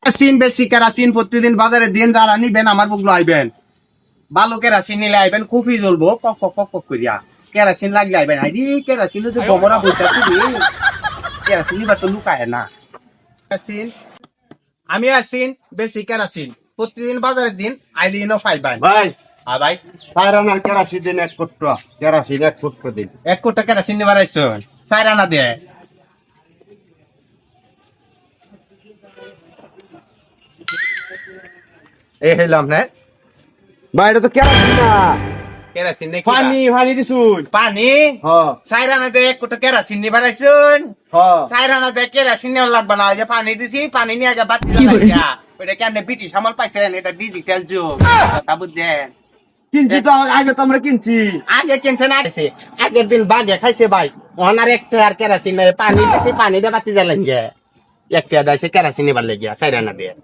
kerosene বেশি kerosene প্রতিদিন বাজারে দিন যারা নিবেন আমার বুকলো আইবেন ভালো কেরাসিন নিলে আইবেন খুবই জ্বলবো পক পক পক পক করিয়া কেরাসিন লাগলে আইবেন আইডি কেরাসিন যে বমরা বইতাছি কেরাসিন নিবার তো লুকায় না কেরাসিন আমি আসিন বেশি কেরাসিন প্রতিদিন বাজারের দিন আইলি নো পাইবেন ভাই ভাই সাইরানার কেরাসিন দিন 1 কোটি কেরাসিন 1 কোটি দিন 1 কোটি কেরাসিন নিবার আইসন সাইরানা দে এই হইলাম না ভাই এটা তো কেরাসিন না কেরাসিন নাকি পানি পানি দিছুন পানি হ্যাঁ সাইরানা দে 1 কোটি কেরাসিন নিবার আইসন হ্যাঁ সাইরানা দে কেরাসিন নেওয়া লাগবে না ওই যে পানি দিছি পানি নিয়ে আগে বাতি জ্বালাইয়া ওইটা কেন ব্রিটিশ আমল পাইছেন এটা ডিজিটাল যুগ কথা বুঝছেন কিনছি তো আগে তো আমরা কিনছি আগে কিনছেন আগে আগের দিন বাগে খাইছে ভাই ওনার একটা আর কেরাসিন নাই পানি দিছি পানি দিয়ে বাতি জ্বালাইন গে একটা দাইছে কেরাসিন নিবার লেগিয়া সাইরানা দিয়ে